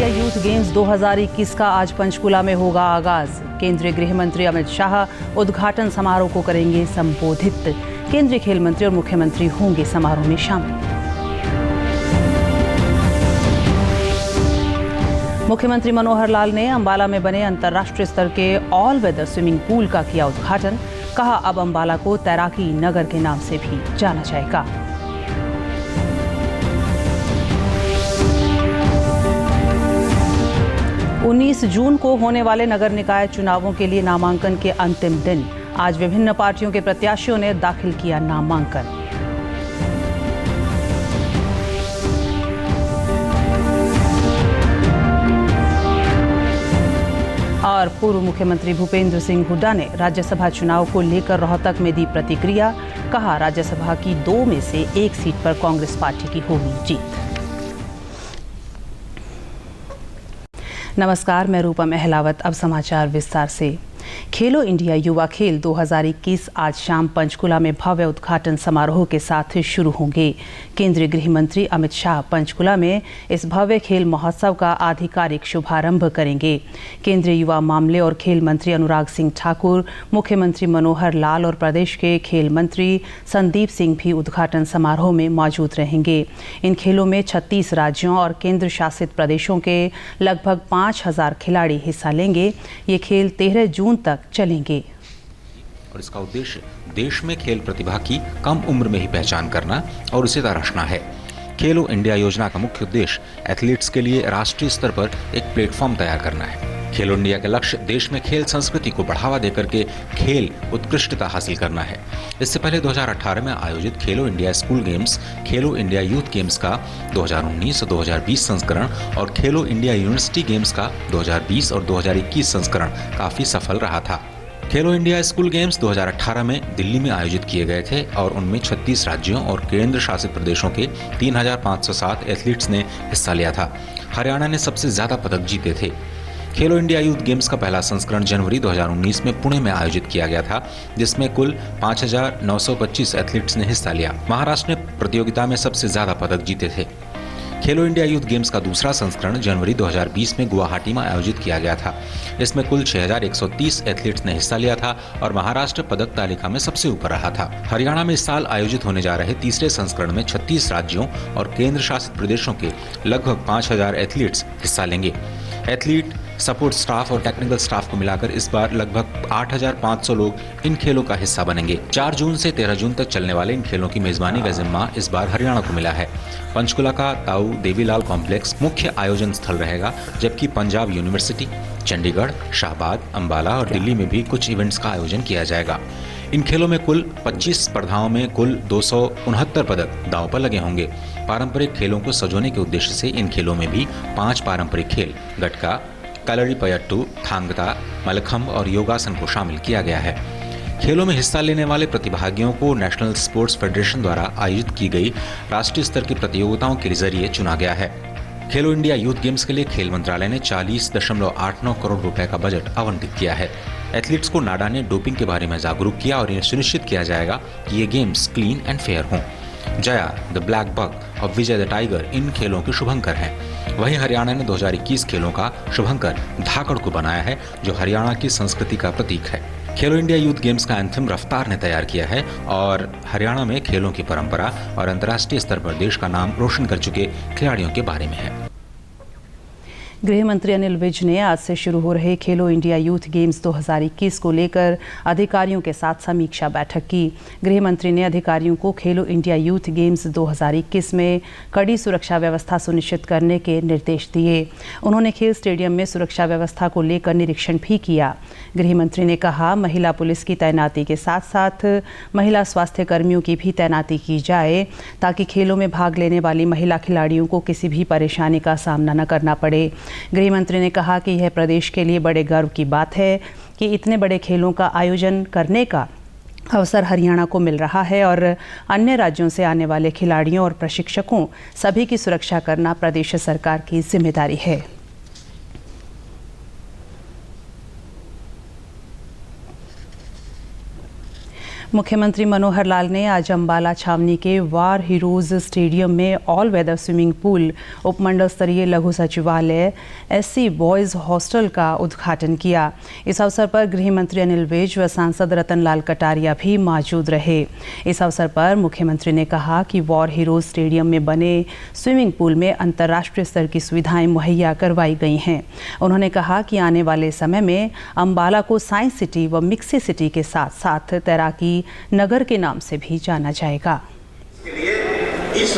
India youth games 2021 का आज पंचकुला में होगा आगाज। केंद्रीय गृह मंत्री अमित शाह उद्घाटन समारोह को करेंगे संबोधित। केंद्रीय खेल मंत्री और मुख्यमंत्री होंगे समारोह में शामिल। मुख्यमंत्री मनोहर लाल ने अंबाला में बने अंतर्राष्ट्रीय स्तर के ऑल वेदर स्विमिंग पूल का किया उद्घाटन। कहा, अब अंबाला को तैराकी नगर के नाम से भी जाना जाएगा। उन्नीस जून को होने वाले नगर निकाय चुनावों के लिए नामांकन के अंतिम दिन। आज विभिन्न पार्टियों के प्रत्याशियों ने दाखिल किया नामांकन। और पूर्व मुख्यमंत्री भूपेंद्र सिंह हुड्डा ने राज्यसभा चुनाव को लेकर रोहतक में दी प्रतिक्रिया। कहा, राज्यसभा की 2 में से 1 सीट पर कांग्रेस पार्टी की होगी जीत। नमस्कार, मैं रूपम अहलावत। अब समाचार विस्तार से। खेलो इंडिया युवा खेल 2021 आज शाम पंचकुला में भव्य उद्घाटन समारोह के साथ शुरू होंगे। केंद्रीय गृह मंत्री अमित शाह पंचकुला में इस भव्य खेल महोत्सव का आधिकारिक शुभारंभ करेंगे। केंद्रीय युवा मामले और खेल मंत्री अनुराग सिंह ठाकुर, मुख्यमंत्री मनोहर लाल और प्रदेश के खेल मंत्री संदीप सिंह भी उद्घाटन समारोह में मौजूद रहेंगे। इन खेलों में 36 राज्यों और केंद्र शासित प्रदेशों के लगभग 5000 खिलाड़ी हिस्सा लेंगे। ये खेल 13 जून तक चलेंगे। और इसका उद्देश्य देश में खेल प्रतिभा की कम उम्र में ही पहचान करना और उसे तराशना है। खेलो इंडिया योजना का मुख्य उद्देश्य एथलीट्स के लिए राष्ट्रीय स्तर पर एक प्लेटफॉर्म तैयार करना है। खेलो इंडिया का लक्ष्य देश में खेल संस्कृति को बढ़ावा देकर के खेल उत्कृष्टता हासिल करना है। इससे पहले 2018 में आयोजित खेलो इंडिया स्कूल गेम्स, खेलो इंडिया यूथ गेम्स का 2019 और 2020 संस्करण और खेलो इंडिया यूनिवर्सिटी गेम्स का 2020 और 2021 संस्करण काफी सफल रहा था। खेलो इंडिया स्कूल गेम्स 2018 में दिल्ली में आयोजित किए गए थे और उनमें 36 राज्यों और केंद्र शासित प्रदेशों के 3507 एथलीट्स ने हिस्सा लिया था। हरियाणा ने सबसे ज्यादा पदक जीते थे। खेलो इंडिया यूथ गेम्स का पहला संस्करण जनवरी 2019 में पुणे में आयोजित किया गया था, जिसमें कुल 5925 एथलीट्स ने हिस्सा लिया। महाराष्ट्र ने प्रतियोगिता में सबसे ज्यादा पदक जीते थे। खेलो इंडिया यूथ गेम्स का दूसरा संस्करण जनवरी 2020 में गुवाहाटी में आयोजित किया गया था। इसमें कुल 6130 एथलीट्स ने हिस्सा लिया था और महाराष्ट्र पदक तालिका में सबसे ऊपर रहा था। हरियाणा में इस साल आयोजित होने जा रहे तीसरे संस्करण में 36 राज्यों और केंद्र शासित प्रदेशों के लगभग 5000 एथलीट्स हिस्सा लेंगे। एथलीट, सपोर्ट स्टाफ और टेक्निकल स्टाफ को मिलाकर इस बार लगभग 8500 लोग इन खेलों का हिस्सा बनेंगे। 4 जून से 13 जून तक चलने वाले इन खेलों की मेजबानी का जिम्मा इस बार हरियाणा को मिला है। पंचकुला का ताऊ देवीलाल कॉम्प्लेक्स मुख्य आयोजन स्थल रहेगा, जबकि पंजाब यूनिवर्सिटी, चंडीगढ़, शाहबाद, अंबाला और दिल्ली में भी कुछ इवेंट्स का आयोजन किया जाएगा। इन खेलों में कुल 25 स्पर्धाओं में कुल 269 पदक दांव पर लगे होंगे। पारंपरिक खेलों को सजोने के उद्देश्य से इन खेलों में भी 5 पारंपरिक खेल गटका, कलरीपयट्टू, थांगता, मलखम्ब और योगासन को शामिल किया गया है। खेलों में हिस्सा लेने वाले प्रतिभागियों को नेशनल स्पोर्ट्स फेडरेशन द्वारा आयोजित की गई राष्ट्रीय स्तर की प्रतियोगिताओं के जरिए चुना गया है। खेलो इंडिया यूथ गेम्स के लिए खेल मंत्रालय ने 40.89 करोड़ रुपए का बजट आवंटित किया है। एथलीट्स को नाडा ने डोपिंग के बारे में जागरूक किया और यह सुनिश्चित किया जाएगा कि ये गेम्स क्लीन एंड फेयर हों। जया द ब्लैक बक और विजय द टाइगर इन खेलों के शुभंकर हैं। वहीं हरियाणा ने 2021 खेलों का शुभंकर धाकड़ को बनाया है, जो हरियाणा की संस्कृति का प्रतीक है। खेलो इंडिया यूथ गेम्स का एंथम रफ्तार ने तैयार किया है और हरियाणा में खेलों की परंपरा और अंतर्राष्ट्रीय स्तर पर देश का नाम रोशन कर चुके खिलाड़ियों के बारे में है। गृह मंत्री अनिल विज ने आज से शुरू हो रहे खेलो इंडिया यूथ गेम्स 2021 को लेकर अधिकारियों के साथ समीक्षा बैठक की। गृह मंत्री ने अधिकारियों को खेलो इंडिया यूथ गेम्स 2021 में कड़ी सुरक्षा व्यवस्था सुनिश्चित करने के निर्देश दिए। उन्होंने खेल स्टेडियम में सुरक्षा व्यवस्था को लेकर निरीक्षण भी किया। गृह मंत्री ने कहा, महिला पुलिस की तैनाती के साथ साथ महिला स्वास्थ्य कर्मियों की भी तैनाती की जाए, ताकि खेलों में भाग लेने वाली महिला खिलाड़ियों को किसी भी परेशानी का सामना न करना पड़े। गृह मंत्री ने कहा कि यह प्रदेश के लिए बड़े गर्व की बात है कि इतने बड़े खेलों का आयोजन करने का अवसर हरियाणा को मिल रहा है और अन्य राज्यों से आने वाले खिलाड़ियों और प्रशिक्षकों सभी की सुरक्षा करना प्रदेश सरकार की जिम्मेदारी है। मुख्यमंत्री मनोहर लाल ने आज अंबाला छावनी के वार हीरोज स्टेडियम में ऑल वेदर स्विमिंग पूल, उपमंडल स्तरीय लघु सचिवालय, एससी बॉयज हॉस्टल का उद्घाटन किया। इस अवसर पर गृह मंत्री अनिल विज व सांसद रतन लाल कटारिया भी मौजूद रहे। इस अवसर पर मुख्यमंत्री ने कहा कि वॉर हीरोज स्टेडियम में बने स्विमिंग पूल में अंतर्राष्ट्रीय स्तर की सुविधाएं मुहैया करवाई गई हैं। उन्होंने कहा कि आने वाले समय में अंबाला को साइंस सिटी व मिक्सी सिटी के साथ साथ तैराकी नगर के नाम से भी जाना जाएगा। इस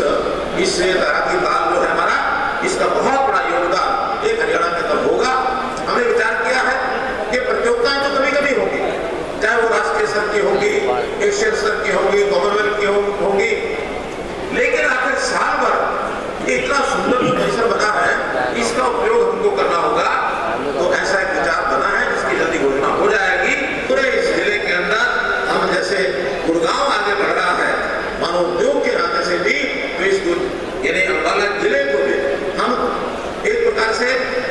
तैराकी ताल जो है हमारा, इसका बहुत बड़ा योगदान एक हरियाणा के अंदर होगा। हमने विचार किया है कि प्रतियोगिताएं तो कभी-कभी होगी, चाहे वो राष्ट्रीय स्तर की होगी, एशियन स्तर की होगी, कॉमनवेल्थ की होगी, लेकिन आखिर साल भर इतना सुंदर जो परिसर बना है, इसका उपयोग हमको करना होगा। तो ऐसा एक विचार बना है जिसकी जल्दी घोषणा हो जाएगी। पूरे इस जिले के अंदर हम जैसे गुड़गांव आगे बढ़ रहा है मानव उद्योग के नाते से भी, तो इस यानी अंबाला जिले को भी हम एक प्रकार से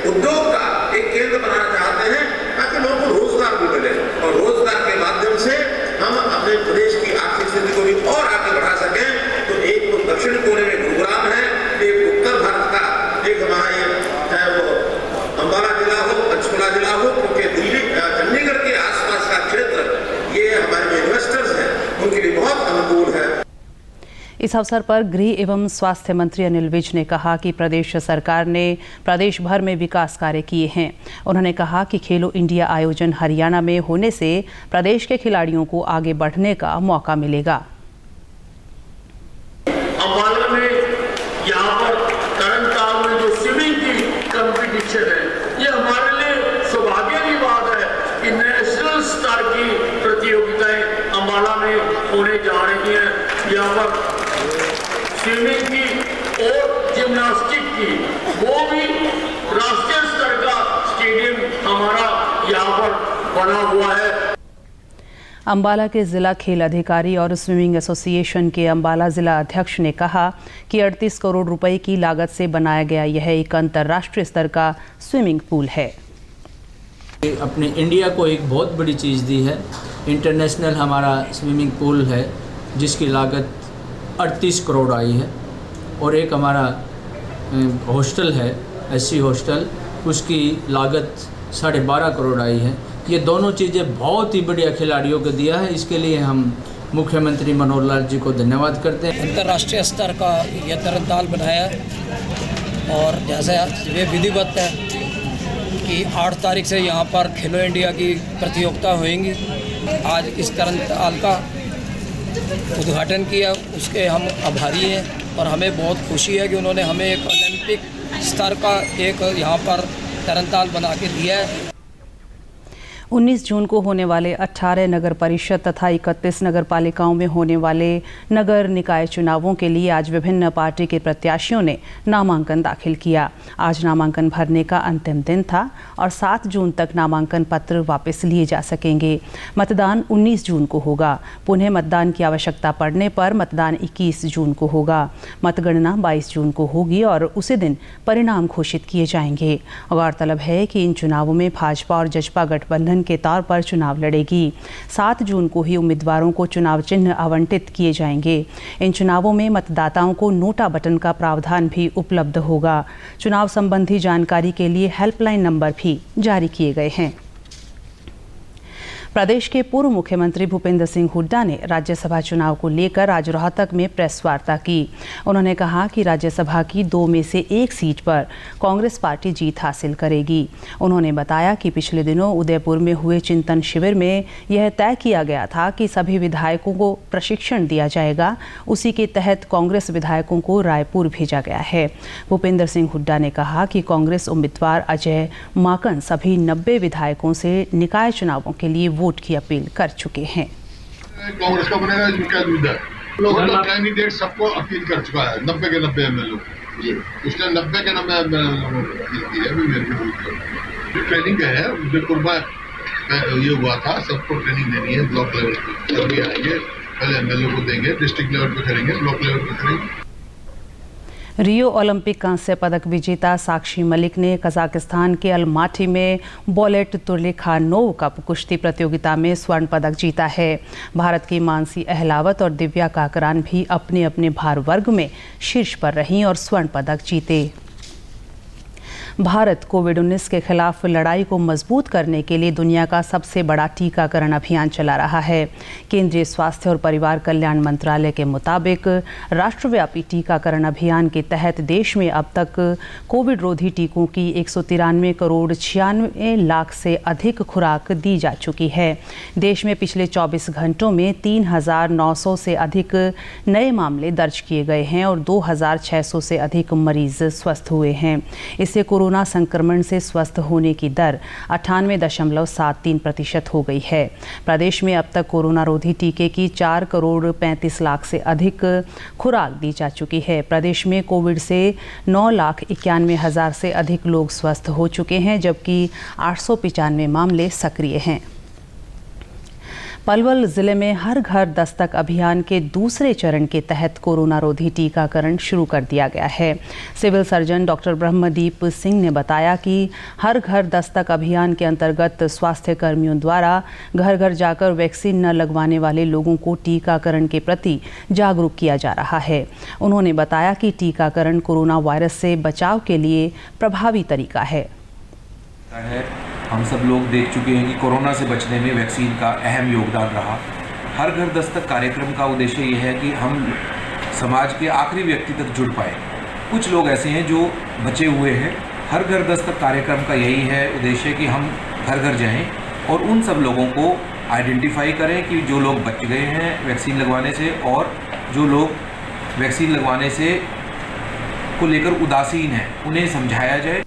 उद्योग का एक केंद्र बनाना चाहते हैं, ताकि लोगों को रोजगार भी मिले और रोजगार के माध्यम से हम अपने प्रदेश की आर्थिक स्थिति को भी और आगे बढ़ा सकें। तो एक तो दक्षिण कोने में गुरुग्राम है, एक उत्तर भारत का, एक हमारा चाहे वो अंबाला जिला हो, पंचकुला जिला हो, क्योंकि दिल्ली चंडीगढ़ के आसपास का क्षेत्र ये हमारे जो इन्वेस्टर्स हैं उनके लिए बहुत अनुकूल है। इस अवसर पर गृह एवं स्वास्थ्य मंत्री अनिल विज ने कहा कि प्रदेश सरकार ने प्रदेश भर में विकास कार्य किए हैं। उन्होंने कहा कि खेलो इंडिया आयोजन हरियाणा में होने से प्रदेश के खिलाड़ियों को आगे बढ़ने का मौका मिलेगा। अंबाला में यहाँ पर तरनताल में जो स्विमिंग की कंपटीशन है, ये हमारे लिए सौभाग्य की बात है कि नेशनल स्तर की प्रतियोगिताएं अंबाला में होने जा रही हैं। यहाँ पर स्विमिंग की और जिम्नास्टिक की, वो भी राष्ट्रीय स्तर का स्टेडियम हमारा यहाँ पर बना हुआ है। अंबाला के जिला खेल अधिकारी और स्विमिंग एसोसिएशन के अंबाला जिला अध्यक्ष ने कहा कि 38 करोड़ रुपए की लागत से बनाया गया यह एक अंतर्राष्ट्रीय स्तर का स्विमिंग पूल है। अपने इंडिया को एक बहुत बड़ी चीज़ दी है। इंटरनेशनल हमारा स्विमिंग पूल है जिसकी लागत 38 करोड़ आई है, और एक हमारा हॉस्टल है एससी हॉस्टल, उसकी लागत 12.5 करोड़ आई है। ये दोनों चीज़ें बहुत ही बढ़िया खिलाड़ियों को दिया है। इसके लिए हम मुख्यमंत्री मनोहर लाल जी को धन्यवाद करते हैं। अंतर्राष्ट्रीय स्तर का यह तरनताल बनाया और जैसे ये विधिवत है कि 8 तारीख से यहाँ पर खेलो इंडिया की प्रतियोगिता होएंगी। आज इस तरनताल का उद्घाटन किया, उसके हम आभारी हैं और हमें बहुत खुशी है कि उन्होंने हमें एक ओलंपिक स्तर का एक यहाँ पर तरनताल बना के दिया है। 19 जून को होने वाले 18 नगर परिषद तथा 31 नगर पालिकाओं में होने वाले नगर निकाय चुनावों के लिए आज विभिन्न पार्टी के प्रत्याशियों ने नामांकन दाखिल किया। आज नामांकन भरने का अंतिम दिन था और 7 जून तक नामांकन पत्र वापस लिए जा सकेंगे। मतदान 19 जून को होगा। पुनः मतदान की आवश्यकता पड़ने पर मतदान 21 जून को होगा। मतगणना 22 जून को होगी और उसी दिन परिणाम घोषित किए जाएंगे। गौरतलब है कि इन चुनावों में भाजपा और जसपा गठबंधन के तौर पर चुनाव लड़ेगी। 7 जून को ही उम्मीदवारों को चुनाव चिन्ह आवंटित किए जाएंगे। इन चुनावों में मतदाताओं को नोटा बटन का प्रावधान भी उपलब्ध होगा। चुनाव संबंधी जानकारी के लिए हेल्पलाइन नंबर भी जारी किए गए हैं। प्रदेश के पूर्व मुख्यमंत्री भूपेंद्र सिंह हुड्डा ने राज्यसभा चुनाव को लेकर आज रोहतक में प्रेस वार्ता की। उन्होंने कहा कि राज्यसभा की 2 में से 1 सीट पर कांग्रेस पार्टी जीत हासिल करेगी। उन्होंने बताया कि पिछले दिनों उदयपुर में हुए चिंतन शिविर में यह तय किया गया था कि सभी विधायकों को प्रशिक्षण दिया जाएगा। उसी के तहत कांग्रेस विधायकों को रायपुर भेजा गया है। भूपेंद्र सिंह हुड्डा ने कहा कि कांग्रेस उम्मीदवार अजय माकन सभी 90 विधायकों से निकाय चुनावों के लिए वोट की अपील कर चुके हैं। कांग्रेस का बनेगा, इसमें क्या दुविधा है? लोग कैंडिडेट सबको अपील कर चुका है, 90 के 90 एमएलए उसने 90 के 90 एमएलए अपील की है। अभी मेरे को ट्रेनिंग है, बिल्कुल ये हुआ था, सबको ट्रेनिंग देनी है। ब्लॉक लेवल पे सभी आएंगे, पहले एमएलए को देंगे, डिस्ट्रिक्ट लेवल पे करेंगे, ब्लॉक लेवल पे करेंगे। रियो ओलंपिक कांस्य पदक विजेता साक्षी मलिक ने कजाकिस्तान के अलमाटी में बोलेट तुर्लिखानोव कप कुश्ती प्रतियोगिता में स्वर्ण पदक जीता है। भारत की मानसी अहलावत और दिव्या काकरान भी अपने अपने भार वर्ग में शीर्ष पर रहीं और स्वर्ण पदक जीते। भारत कोविड-19 के खिलाफ लड़ाई को मजबूत करने के लिए दुनिया का सबसे बड़ा टीकाकरण अभियान चला रहा है। केंद्रीय स्वास्थ्य और परिवार कल्याण मंत्रालय के मुताबिक राष्ट्रव्यापी टीकाकरण अभियान के तहत देश में अब तक कोविड रोधी टीकों की 193 करोड़ 96 लाख से अधिक खुराक दी जा चुकी है। देश में पिछले 24 घंटों में 3,900 से अधिक नए मामले दर्ज किए गए हैं और 2,600 से अधिक मरीज स्वस्थ हुए हैं। इससे कोरोना संक्रमण से स्वस्थ होने की दर 98.73% हो गई है। प्रदेश में अब तक कोरोना रोधी टीके की 4 करोड़ 35 लाख से अधिक खुराक दी जा चुकी है। प्रदेश में कोविड से 9,91,000 से अधिक लोग स्वस्थ हो चुके हैं, जबकि 895 मामले सक्रिय हैं। पलवल जिले में हर घर दस्तक अभियान के दूसरे चरण के तहत कोरोना रोधी टीकाकरण शुरू कर दिया गया है। Civil surgeon doctor Brahmdeep Singh ने बताया कि हर घर दस्तक अभियान के अंतर्गत स्वास्थ्य कर्मियों द्वारा घर घर जाकर वैक्सीन न लगवाने वाले लोगों को टीकाकरण के प्रति जागरूक किया जा रहा है। उन्होंने बताया कि टीकाकरण कोरोना वायरस से बचाव के लिए प्रभावी तरीका है। हम सब लोग देख चुके हैं कि कोरोना से बचने में वैक्सीन का अहम योगदान रहा। हर घर दस्तक कार्यक्रम का उद्देश्य ये है कि हम समाज के आखिरी व्यक्ति तक जुड़ पाए। कुछ लोग ऐसे हैं जो बचे हुए हैं। हर घर दस्तक कार्यक्रम का यही है उद्देश्य कि हम घर घर जाएं और उन सब लोगों को आइडेंटिफाई करें कि जो लोग बच गए हैं वैक्सीन लगवाने से और जो लोग वैक्सीन लगवाने से को लेकर उदासीन हैं, उन्हें समझाया जाए।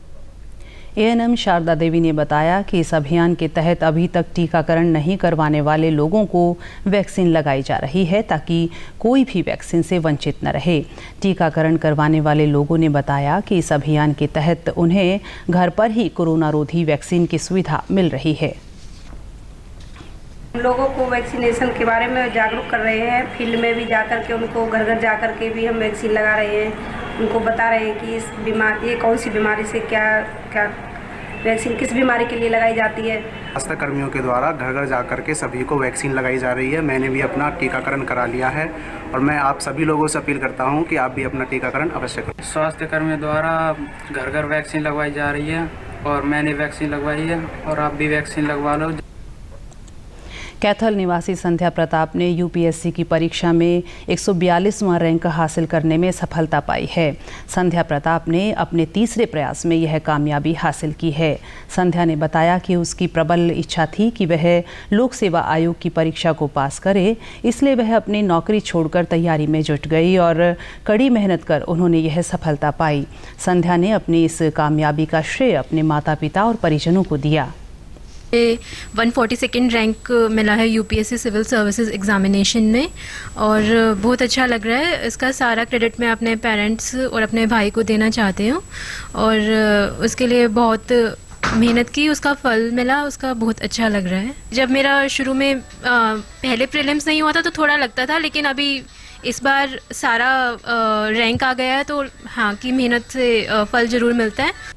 एएनएम शारदा देवी ने बताया कि इस अभियान के तहत अभी तक टीकाकरण नहीं करवाने वाले लोगों को वैक्सीन लगाई जा रही है ताकि कोई भी वैक्सीन से वंचित न रहे। टीकाकरण करवाने वाले लोगों ने बताया कि इस अभियान के तहत उन्हें घर पर ही कोरोना रोधी वैक्सीन की सुविधा मिल रही है। लोगों को वैक्सीनेशन के बारे में जागरूक कर रहे हैं। फील्ड में भी जाकर के उनको घर घर जाकर के भी हम वैक्सीन लगा रहे हैं। उनको बता रहे हैं कि इस बीमारी, ये कौन सी बीमारी से क्या वैक्सीन किस बीमारी के लिए लगाई जाती है। स्वास्थ्य कर्मियों के द्वारा घर घर जाकर के सभी को वैक्सीन लगाई जा रही है। मैंने भी अपना टीकाकरण करा लिया है और मैं आप सभी लोगों से अपील करता हूं कि आप भी अपना टीकाकरण अवश्य करें। स्वास्थ्य कर्मियों द्वारा घर घर वैक्सीन लगवाई जा रही है और मैंने वैक्सीन लगवाई है और आप भी वैक्सीन लगवा लो। कैथल निवासी संध्या प्रताप ने यूपीएससी की परीक्षा में 142वां रैंक हासिल करने में सफलता पाई है। संध्या प्रताप ने अपने तीसरे प्रयास में यह कामयाबी हासिल की है। संध्या ने बताया कि उसकी प्रबल इच्छा थी कि वह लोक सेवा आयोग की परीक्षा को पास करे, इसलिए वह अपनी नौकरी छोड़कर तैयारी में जुट गई और कड़ी मेहनत कर उन्होंने यह सफलता पाई। संध्या ने अपनी इस कामयाबी का श्रेय अपने माता पिता और परिजनों को दिया। 142nd रैंक मिला है यूपीएससी सिविल सर्विसेज एग्जामिनेशन में और बहुत अच्छा लग रहा है। इसका सारा क्रेडिट मैं अपने पेरेंट्स और अपने भाई को देना चाहती हूँ और उसके लिए बहुत मेहनत की, उसका फल मिला, उसका बहुत अच्छा लग रहा है। जब मेरा शुरू में पहले प्रीलिम्स नहीं हुआ था तो थोड़ा लगता था, लेकिन अभी इस बार सारा रैंक आ गया है तो हाँ की मेहनत से फल ज़रूर मिलता है।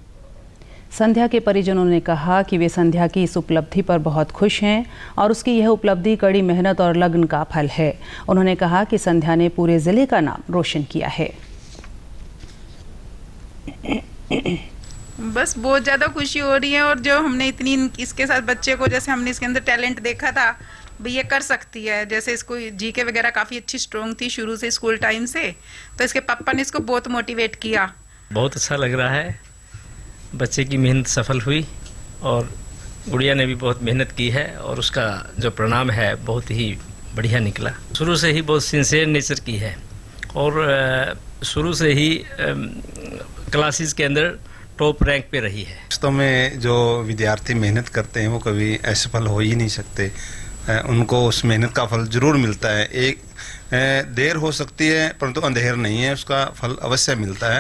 संध्या के परिजनों ने कहा कि वे संध्या की इस उपलब्धि पर बहुत खुश हैं और उसकी यह उपलब्धि कड़ी मेहनत और लगन का फल है। उन्होंने कहा कि संध्या ने पूरे जिले का नाम रोशन किया है। बस बहुत ज़्यादा खुशी हो रही है और जो हमने इतनी इसके साथ बच्चे को, जैसे हमने इसके अंदर टैलेंट देखा था भाई ये कर सकती है, जैसे इसको जीके वगैरह काफ़ी अच्छी स्ट्रॉन्ग थी शुरू से स्कूल टाइम से, तो इसके पापा ने इसको बहुत मोटिवेट किया। बहुत अच्छा लग रहा है, बच्चे की मेहनत सफल हुई और गुड़िया ने भी बहुत मेहनत की है और उसका जो परिणाम है बहुत ही बढ़िया निकला। शुरू से ही बहुत सिंसियर नेचर की है और शुरू से ही क्लासेस के अंदर टॉप रैंक पे रही है। वास्तव में जो विद्यार्थी मेहनत करते हैं वो कभी असफल हो ही नहीं सकते। उनको उस मेहनत का फल जरूर मिलता है। एक देर हो सकती है परंतु अंधेर नहीं है, उसका फल अवश्य मिलता है।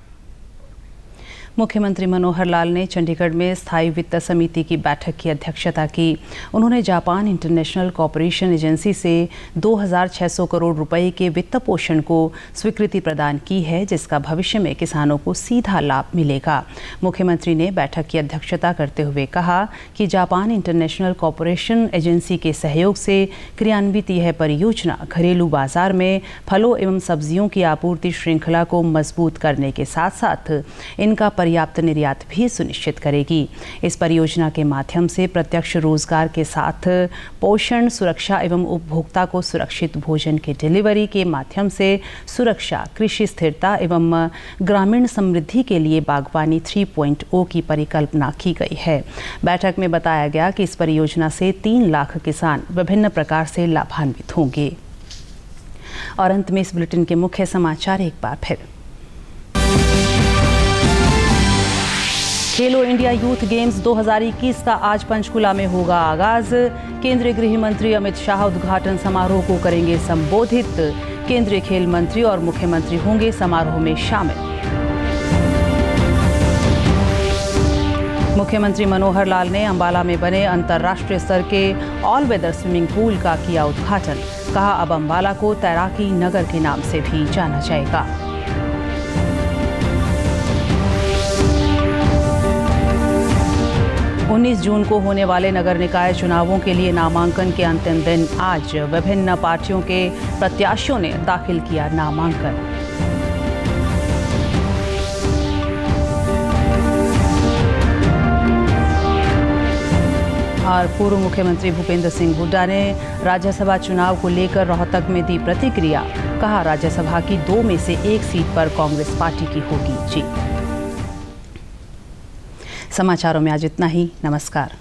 मुख्यमंत्री मनोहर लाल ने चंडीगढ़ में स्थायी वित्त समिति की बैठक की अध्यक्षता की। उन्होंने जापान इंटरनेशनल कॉपरेशन एजेंसी से 2600 करोड़ रुपए के वित्त पोषण को स्वीकृति प्रदान की है, जिसका भविष्य में किसानों को सीधा लाभ मिलेगा। मुख्यमंत्री ने बैठक की अध्यक्षता करते हुए कहा कि जापान इंटरनेशनल कॉपरेशन एजेंसी के सहयोग से क्रियान्वित यह परियोजना घरेलू बाजार में फलों एवं सब्जियों की आपूर्ति श्रृंखला को मजबूत करने के साथ साथ इनका पर्याप्त निर्यात भी सुनिश्चित करेगी। इस परियोजना के माध्यम से प्रत्यक्ष रोजगार के साथ पोषण, सुरक्षा एवं उपभोक्ता को सुरक्षित भोजन के डिलीवरी के माध्यम से सुरक्षा, कृषि स्थिरता एवं ग्रामीण समृद्धि के लिए बागवानी 3.0 की परिकल्पना की गई है। बैठक में बताया गया कि इस परियोजना से 3 लाख किसान विभिन्न प्रकार से लाभान्वित होंगे। और अंत में इस बुलेटिन के मुख्य समाचार एक बार फिर। खेलो इंडिया यूथ गेम्स 2021 का आज पंचकुला में होगा आगाज। केंद्रीय गृह मंत्री अमित शाह उद्घाटन समारोह को करेंगे संबोधित। केंद्रीय खेल मंत्री और मुख्यमंत्री होंगे समारोह में शामिल। मुख्यमंत्री मनोहर लाल ने अंबाला में बने अंतर्राष्ट्रीय स्तर के ऑल वेदर स्विमिंग पूल का किया उद्घाटन। कहा, अब अंबाला को तैराकी नगर के नाम से भी जाना जाएगा। उन्नीस जून को होने वाले नगर निकाय चुनावों के लिए नामांकन के अंतिम दिन आज विभिन्न पार्टियों के प्रत्याशियों ने दाखिल किया नामांकन। और पूर्व मुख्यमंत्री भूपेंद्र सिंह हुड्डा ने राज्यसभा चुनाव को लेकर रोहतक में दी प्रतिक्रिया। कहा, राज्यसभा की 2 में से 1 सीट पर कांग्रेस पार्टी की होगी जीत। समाचारों में आज इतना ही। नमस्कार।